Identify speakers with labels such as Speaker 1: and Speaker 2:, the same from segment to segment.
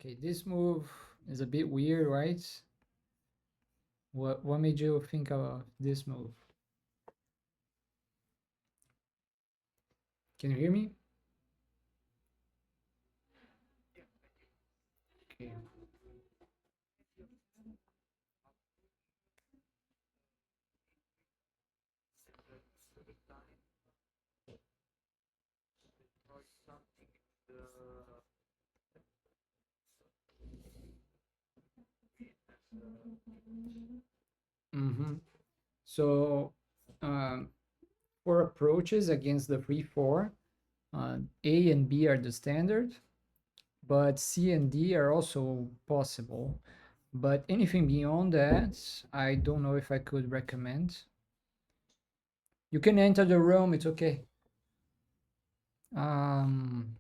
Speaker 1: Okay, this move is a bit weird, right? What made you think of this move? Can you hear me? Okay. Mm-hmm. So for approaches against the free four, A and B are the standard, but C and D are also possible. But anything beyond that, I don't know if I could recommend. You can enter the room, it's okay. Um,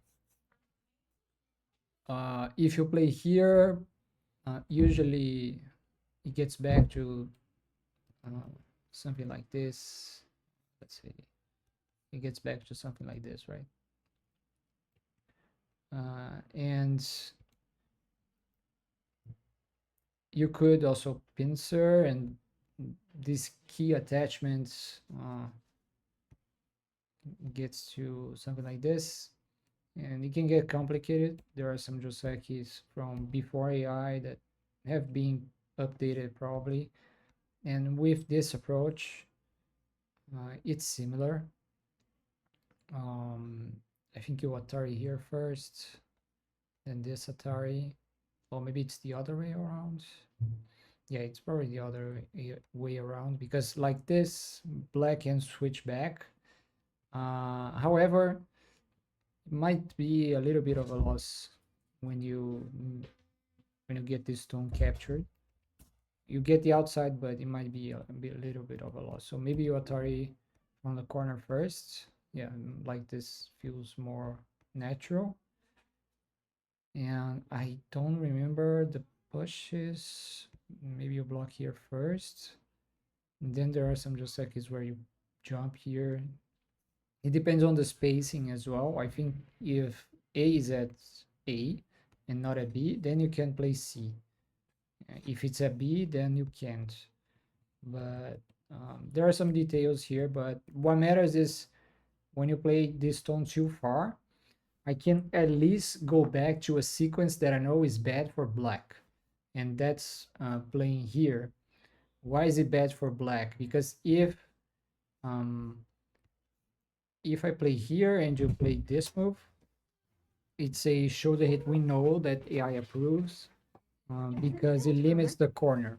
Speaker 1: if you play here, usually it gets back to uh, something like this. Let's see, it gets back to something like this, right? And you could also pincer, and these key attachments gets to something like this, and it can get complicated. There are some Josekis from before AI that have been updated probably, and with this approach, it's similar. I think you Atari here first, then this Atari, or maybe it's the other way around. Yeah, it's probably the other way around, because like this, black can switch back. However, it might be a little bit of a loss when you get this stone captured. You get the outside, but it might be a little bit of a loss. So maybe you Atari on the corner first. Yeah, like this feels more natural. And I don't remember the pushes. Maybe you block here first. And then there are some Josekis where you jump here. It depends on the spacing as well. I think if A is at A and not at B, then you can play C. If it's at B, then you can't. But there are some details here, but what matters is when you play this stone too far, I can at least go back to a sequence that I know is bad for black. And that's playing here. Why is it bad for black? Because um, if I play here and you play this move, it's a shoulder hit we know that AI approves because it limits the corner.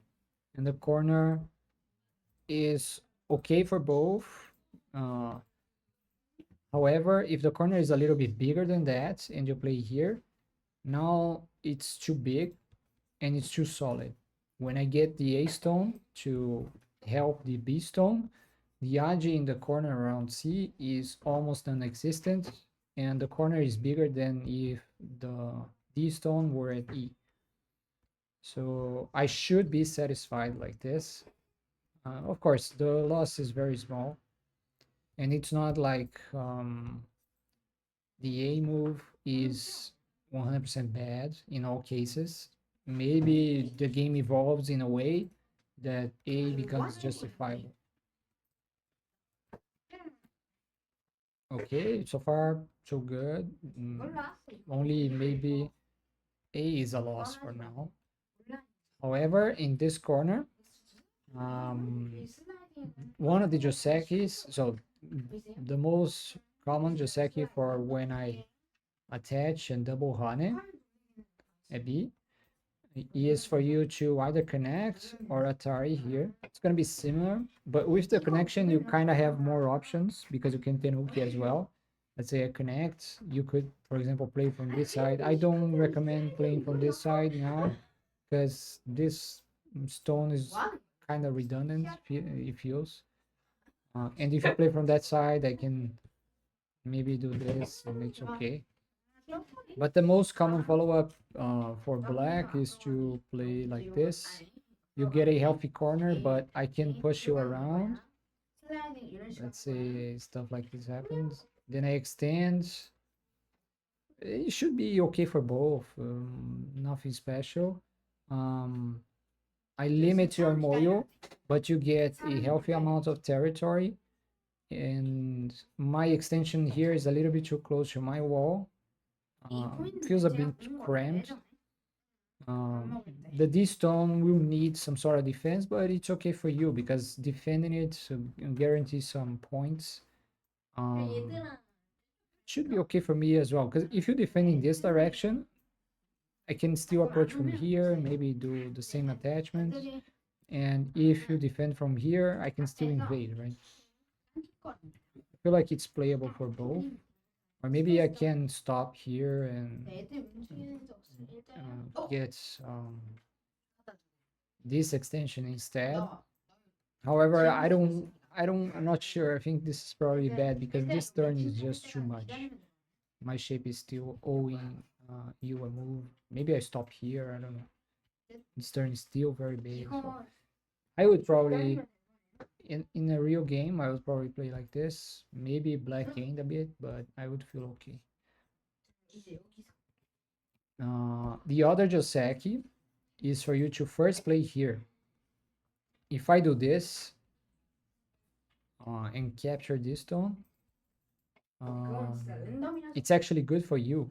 Speaker 1: And the corner is okay for both. Uh, However, if the corner is a little bit bigger than that and you play here, now it's too big and it's too solid. When I get the A stone to help the B stone, the agi in the corner around C is almost non-existent, and the corner is bigger than if the D stone were at E. So I should be satisfied like this. Of course, the loss is very small, and it's not like the A move is 100% bad in all cases. Maybe the game evolves in a way that A becomes justifiable. Okay, so far so good. Only maybe A is a loss for now. However, in this corner, um, one of the Josekis, so the most common Joseki for when I attach and double Hane a B is for you to either connect or Atari here. It's going to be similar, but with the connection, you kind of have more options because you can Tenuki as well. Let's say I connect, you could, for example, play from this side. I don't recommend playing from this side now because this stone is kind of redundant, it feels. And if you play from that side, I can maybe do this and it's okay. But the most common follow-up for black is to play like this. You get a healthy corner, but I can push you around. Let's say stuff like this happens. Then I extend, It should be okay for both. Nothing special. Um, I limit your moyo, but you get a healthy amount of territory. And my extension here is a little bit too close to my wall. Feels a bit cramped. The D stone will need some sort of defense, but it's okay for you because defending it guarantees some points. Um, should be okay for me as well, because if you defend in this direction, I can still approach from here, maybe do the same attachment. And if you defend from here, I can still invade, right? I feel like it's playable for both. Or maybe I can stop here and get this extension instead. However, I'm not sure. I think this is probably bad because this turn is just too much. My shape is still owing you a move. Maybe I stop here. I don't know. This turn is still very big. So I would probably, in a real game, I would probably play like this. Maybe black gained a bit, but I would feel okay. The other Joseki is for you to first play here. If I do this and capture this stone, it's actually good for you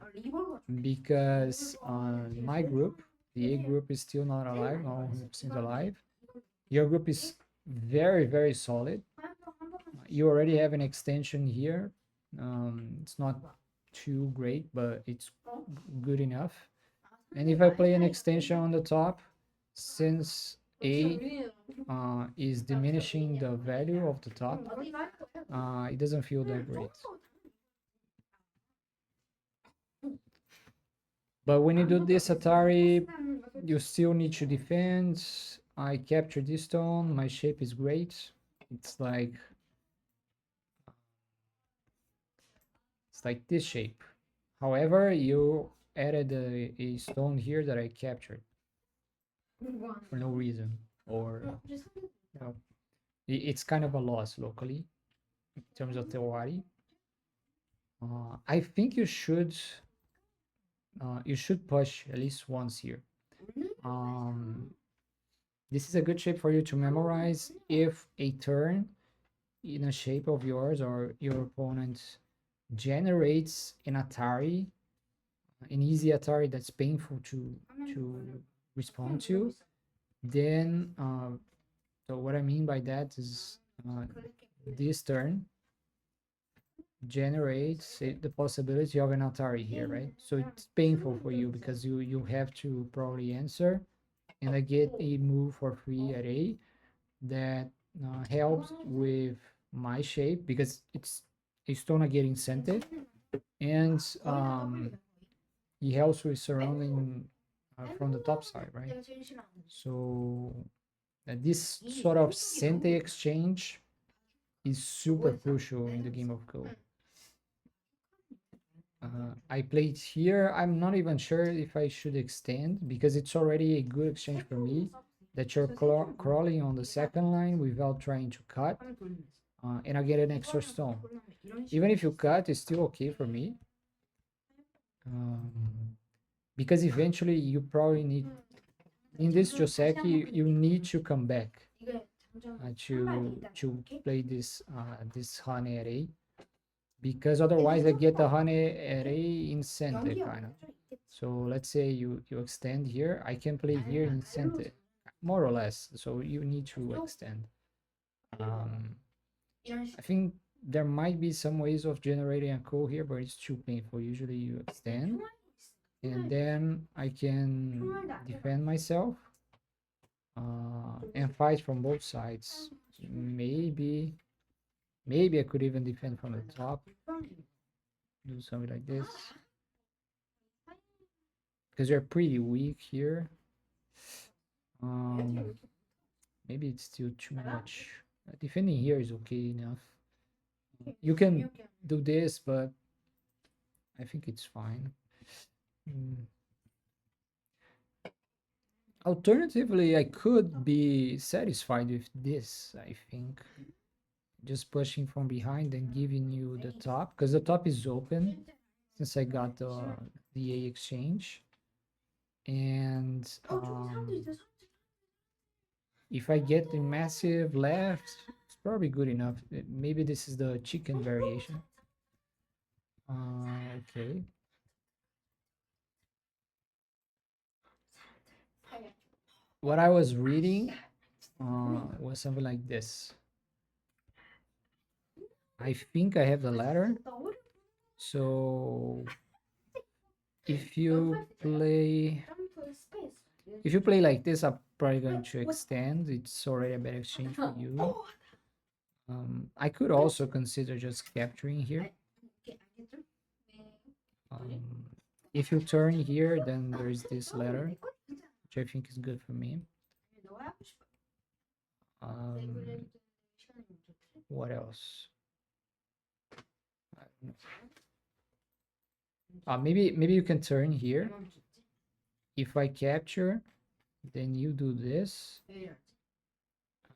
Speaker 1: because my group, the A group, is still not alive, not 100% alive. Your group is very, very solid. You already have an extension here. It's not too great, but it's good enough. And if I play an extension on the top, since A is diminishing the value of the top, it doesn't feel that great. But when you do this Atari, you still need to defend. I capture this stone. My shape is great. It's like this shape. However, you added a stone here that I captured for no reason, or you know, it's kind of a loss locally in terms of theory. I think you should push at least once here. This is a good shape for you to memorize if a turn in a shape of yours or your opponent generates an Atari, an easy Atari that's painful to respond to, then so what I mean by that is this turn generates the possibility of an Atari here, right? So it's painful for you because you have to probably answer, and I get a move for free at A that helps with my shape because it's a stone getting incentive, and he helps with surrounding from the top side, right? So this sort of Sente exchange is super crucial in the game of Go. I played here. I'm not even sure if I should extend because it's already a good exchange for me that you're crawling on the second line without trying to cut, and I get an extra stone. Even if you cut, it's still okay for me, because eventually you probably need, in this Joseki, you need to come back to play this this honey at A, because otherwise I get the honey at A in center kind of. So let's say you extend here, I can play here in center, more or less. So you need to extend. I think there might be some ways of generating a call here, but it's too painful. Usually you extend, and then I can defend myself and fight from both sides. Maybe I could even defend from the top. Do something like this. Because they're pretty weak here. Maybe it's still too much. Defending here is okay enough. You can do this, but I think it's fine. Alternatively, I could be satisfied with this, I think. Just pushing from behind and giving you the top, because the top is open. since I got the A exchange. And if I get the massive left, it's probably good enough. Maybe this is the chicken variation. Okay. What I was reading was something like this. I think I have the ladder. So if you play like this, I'm probably going to extend. It's already a bad exchange for you. I could also consider just capturing here. If you turn here, then there is this ladder, which I think is good for me. What else? Maybe you can turn here. If I capture, then you do this,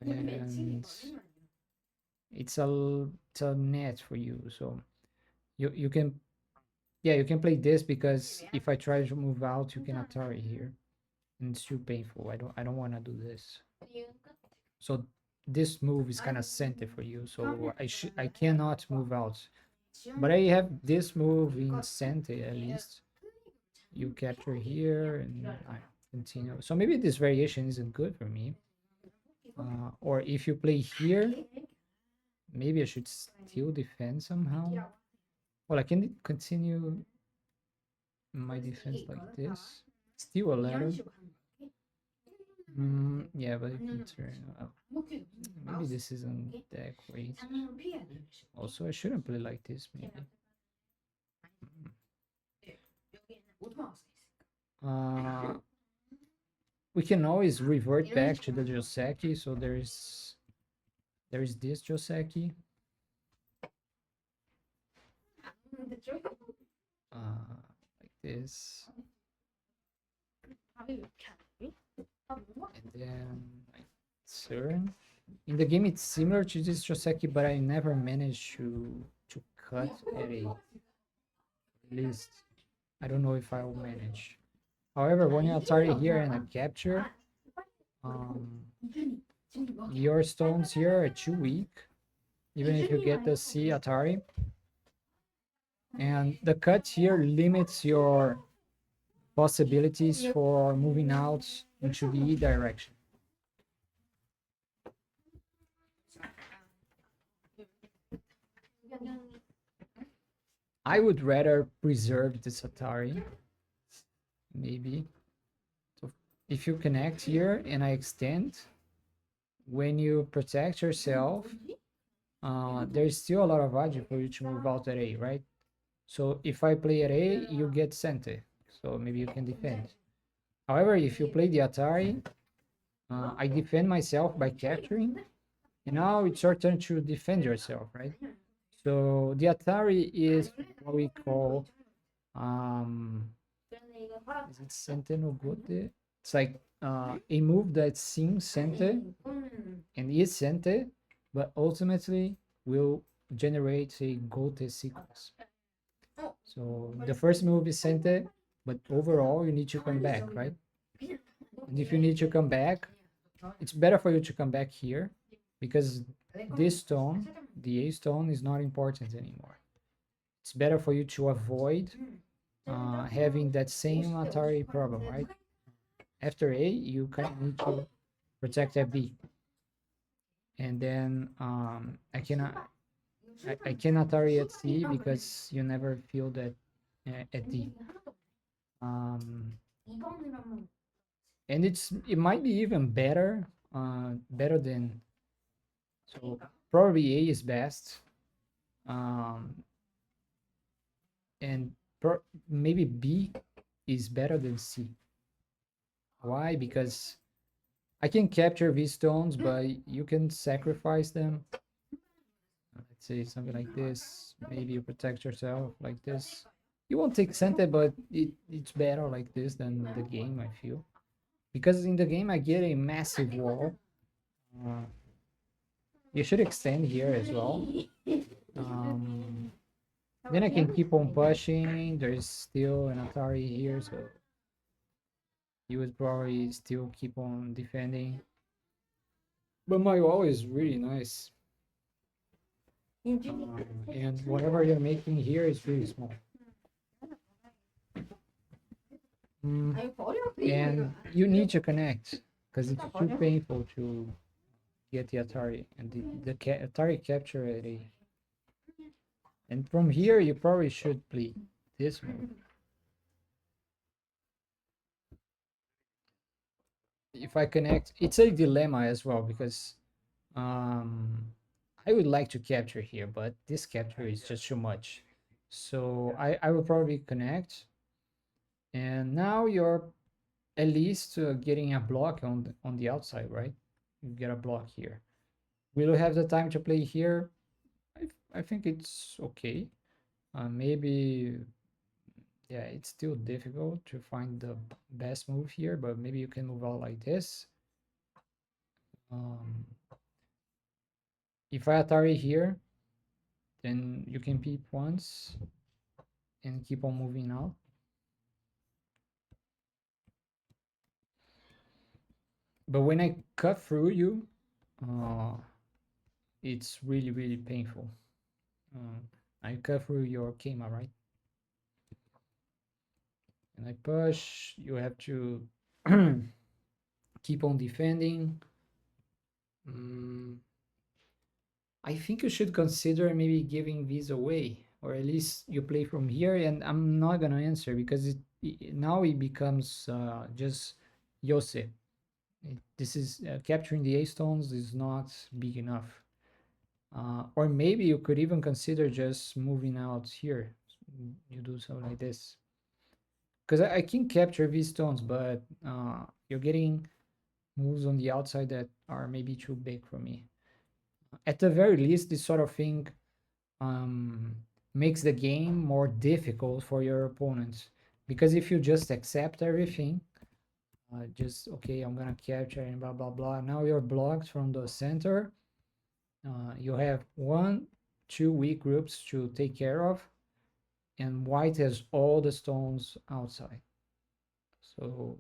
Speaker 1: and it's a net for you. So you can, yeah, you can play this, because if I try to move out, you can Atari here, and it's too painful. I don't want to do this. So this move is kind of center for you. So I cannot move out, but I have this move in center at least. You capture here and I continue. So maybe this variation isn't good for me. Or if you play here, maybe I should still defend somehow. Well, I can continue my defense like this. Still a ladder. Yeah, but you can turn. Maybe this isn't that great. Also, I shouldn't play like this, maybe. We can always revert back to the Joseki. So there is this Joseki. Like this. And then like turn. In the game, it's similar to this Joseki, but I never managed to cut at at least. I don't know if I will manage. However, when you Atari here and a capture, your stones here are too weak, even if you get the C Atari. And the cut here limits your possibilities for moving out into the E direction. I would rather preserve this Atari, maybe. So if you connect here and I extend, when you protect yourself, there's still a lot of value for you to move out at A, right? So if I play at A, you get center. So maybe you can defend. However, if you play the Atari, I defend myself by capturing. And now it's your turn to defend yourself, right? So the Atari is what we call, is it center no gote? It's like a move that seems center and is center, but ultimately will generate a gote sequence. So the first move is center, but overall you need to come back, right? And if you need to come back, it's better for you to come back here, because this stone, the A stone, is not important anymore. It's better for you to avoid having that same Atari problem, right? After A, you kind of need to protect at B. And then I cannot Atari at C, because you never feel that at D. And it might be even better, better than, so probably A is best, and maybe B is better than C. Why? Because I can capture these stones, but you can sacrifice them. Let's say something like this. Maybe you protect yourself like this. You won't take center, but it's better like this than the game, I feel. Because in the game, I get a massive wall. You should extend here as well. Then I can keep on pushing. There's still an Atari here, so you would probably still keep on defending. But my wall is really nice. And whatever you're making here is really small. And you need to connect because it's too painful to get the Atari and the Atari capture at A. And from here, you probably should play this move. If I connect, it's a dilemma as well because um, I would like to capture here, but this capture is just too much. So I will probably connect. And now you're at least getting a block on the outside, right? You get a block here. Will you have the time to play here? I think it's okay. Maybe, yeah, it's still difficult to find the best move here, but maybe you can move out like this. Um, if I Atari here, then you can peep once and keep on moving out. But when I cut through you, uh, it's really, really painful. I cut through your Kema, right? And I push, you have to keep on defending. I think you should consider maybe giving these away, or at least you play from here, and I'm not gonna answer because now it becomes just Yose. This is capturing the A stones is not big enough. Or maybe you could even consider just moving out here. You do something like this. Because I can capture these stones, but you're getting moves on the outside that are maybe too big for me. At the very least, this sort of thing um, makes the game more difficult for your opponents. Because if you just accept everything, just okay, I'm gonna capture and blah blah blah. Now you're blocked from the center. You have 1, 2 weak groups to take care of, and white has all the stones outside. So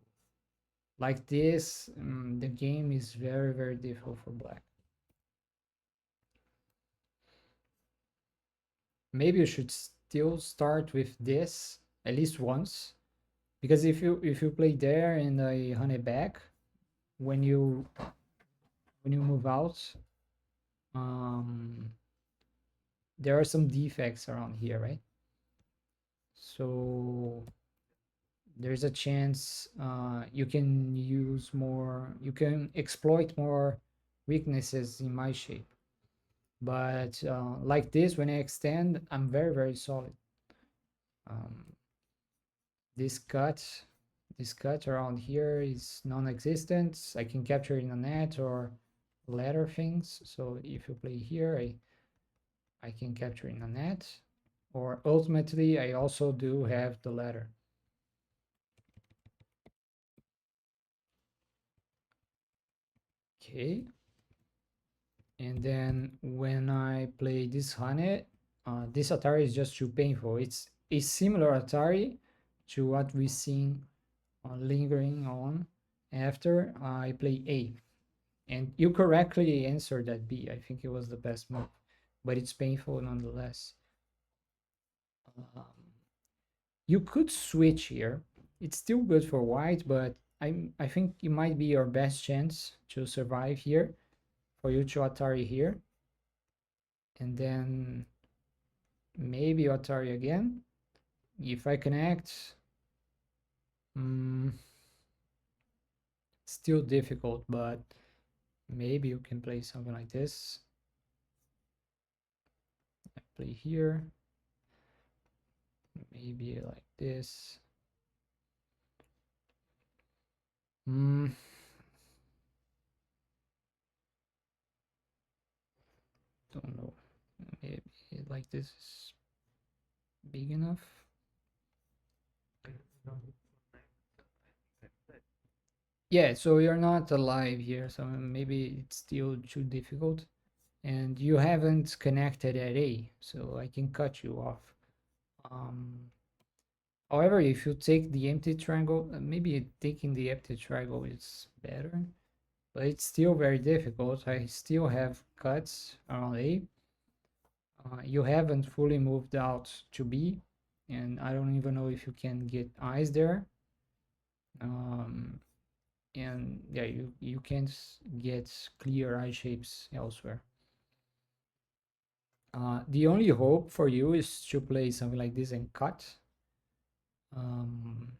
Speaker 1: like this, the game is very, very difficult for black. Maybe you should still start with this at least once, because if you play there and I hunt it back, when you move out, there are some defects around here, right? So there's a chance you can use more, you can exploit more weaknesses in my shape. But like this, when I extend, I'm very, very solid. Um, this cut, this cut around here is non-existent. I can capture in a net or ladder things. So if you play here, I can capture in a net. Or ultimately, I also do have the ladder. Okay. And then when I play this Hane, this Atari is just too painful. It's a similar Atari to what we've seen lingering on after I play A. And you correctly answered that B. I think it was the best move, but it's painful nonetheless. Um, you could switch here. It's still good for white, but I think it might be your best chance to survive here for you to Atari here. And then maybe Atari again. If I connect, still difficult, but maybe you can play something like this. I play here, maybe like this. Don't know. Maybe like this is big enough. Yeah, so you're not alive here, so maybe it's still too difficult. And you haven't connected at A, so I can cut you off. Um, However, if you take the empty triangle, maybe taking the empty triangle is better, but it's still very difficult. I still have cuts around A. You haven't fully moved out to B, and I don't even know if you can get eyes there. Um, and yeah, you can't get clear eye shapes elsewhere. The only hope for you is to play something like this and cut. Um,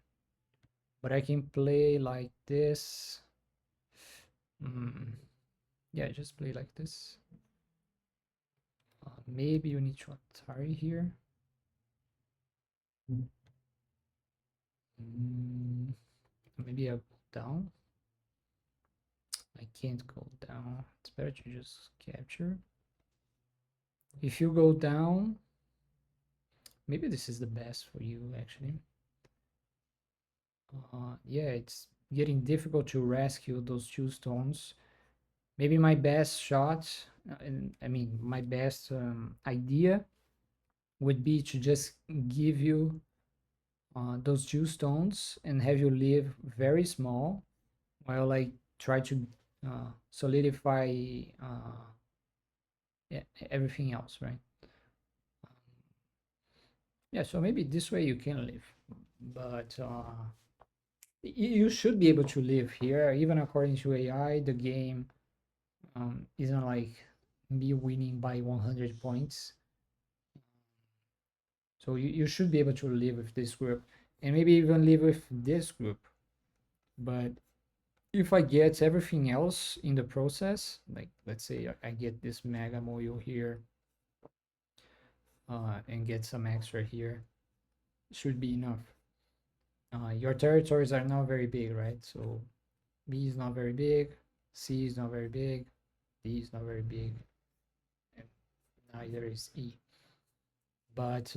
Speaker 1: but I can play like this. Mm, yeah, just play like this. Maybe you need to Atari here. Mm, maybe a down. I can't go down. It's better to just capture. If you go down, maybe this is the best for you actually. Yeah, it's getting difficult to rescue those two stones. Maybe my best shot, and I mean my best idea would be to just give you those two stones and have you live very small while I try to solidify everything else, right? Yeah, so maybe this way you can live, but you should be able to live here. Even according to AI, the game isn't like me winning by 100 points. So you should be able to live with this group and maybe even live with this group. But if I get everything else in the process, like let's say I get this mega moil here and get some extra here, should be enough. Your territories are not very big, right? So B is not very big, C is not very big, D is not very big, and neither is E. But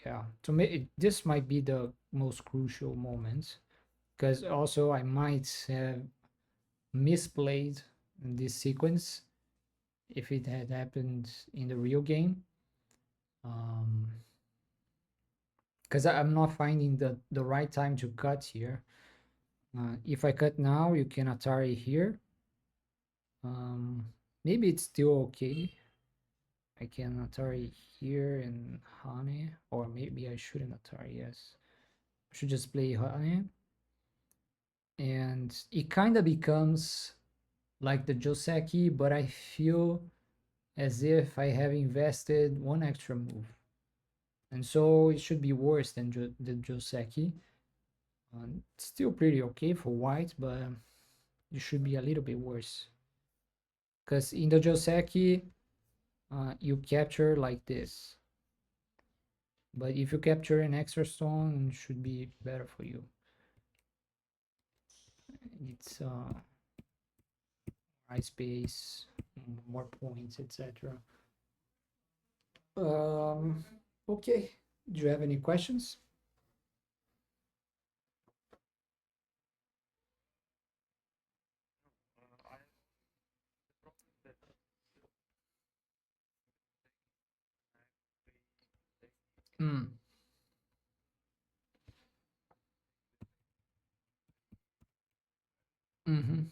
Speaker 1: yeah, to me, this might be the most crucial moment because also I might have misplayed this sequence if it had happened in the real game. Because I'm not finding the right time to cut here. If I cut now, you can Atari here. Um, Maybe it's still okay. I can Atari here and Honey, or maybe I shouldn't Atari, yes. I should just play Honey. And it kind of becomes like the Joseki, but I feel as if I have invested one extra move. And so it should be worse than the Joseki. Still pretty okay for white, but it should be a little bit worse. Because in the Joseki, you capture like this. But if you capture an extra stone, it should be better for you. It's high space, more points, etc. Um, okay. Do you have any questions? Mm. Mm-hmm.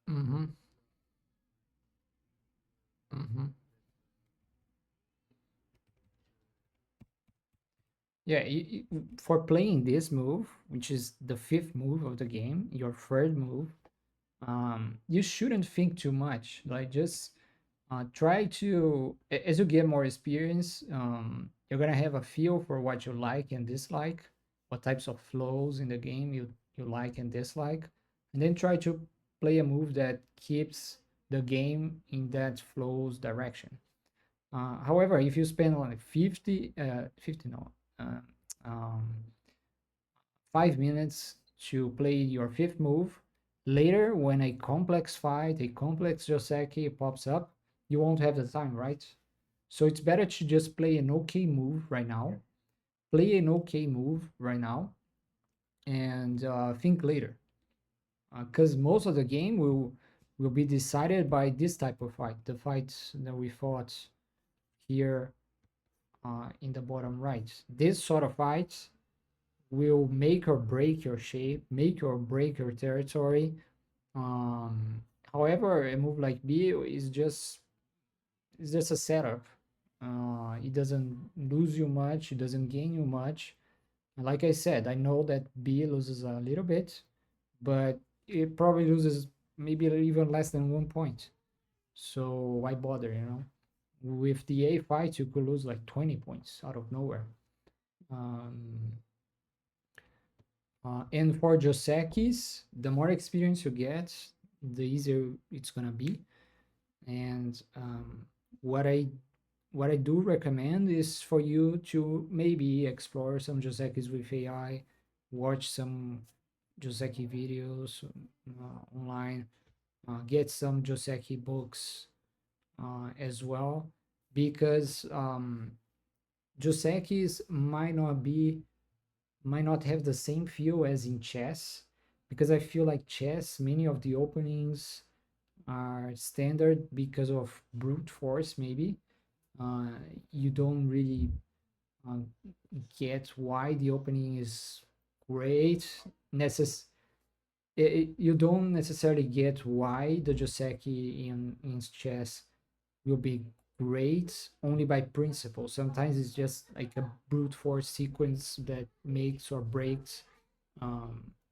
Speaker 1: Mm-hmm. Mm-hmm. Yeah, for playing this move, which is the fifth move of the game, your third move, you shouldn't think too much. Like just try to, as you get more experience, you're gonna have a feel for what you like and dislike, what types of flows in the game you like and dislike, and then try to play a move that keeps the game in that flow's direction. However, if you spend like 50 no, uh, um, 5 minutes to play your fifth move, later when a complex fight, a complex Joseki pops up, you won't have the time, right? So it's better to just play an okay move right now, play an okay move right now, and think later. Because most of the game will will be decided by this type of fight, the fights that we fought here in the bottom right. This sort of fights will make or break your shape, make or break your territory. Um, However, a move like B is just a setup. It doesn't lose you much, it doesn't gain you much. And like I said, I know that B loses a little bit, but it probably loses maybe even less than 1 point. So why bother, you know? With the A fight, you could lose like 20 points out of nowhere. Um, and for Josekis, the more experience you get, the easier it's gonna be. And what I what I do recommend is for you to maybe explore some Josekis with AI, watch some Joseki videos online, get some Joseki books as well, because Josekis might not have the same feel as in chess, because I feel like chess, many of the openings are standard because of brute force, maybe. Uh, you don't really um, get why the opening is great. You don't necessarily get why the Joseki in chess will be great only by principle. Sometimes it's just like a brute force sequence that makes or breaks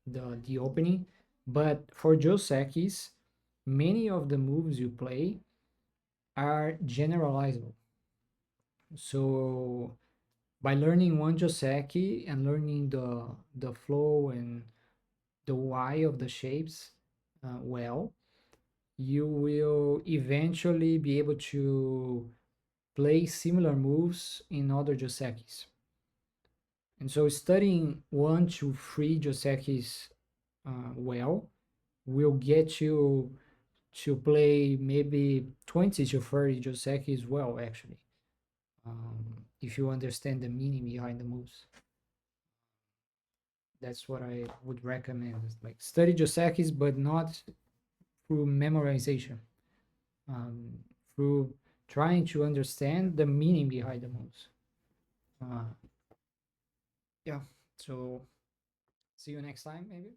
Speaker 1: the opening. But for Josekis, many of the moves you play are generalizable. So by learning one Joseki and learning the flow and the why of the shapes well, you will eventually be able to play similar moves in other Josekis. And so studying 1 to 3 Josekis well will get you to play maybe 20 to 30 Josekis well, actually, if you understand the meaning behind the moves. That's what I would recommend. Like study Josekis, but not through memorization, um, through trying to understand the meaning behind the moves. Uh, yeah. So see you next time, maybe.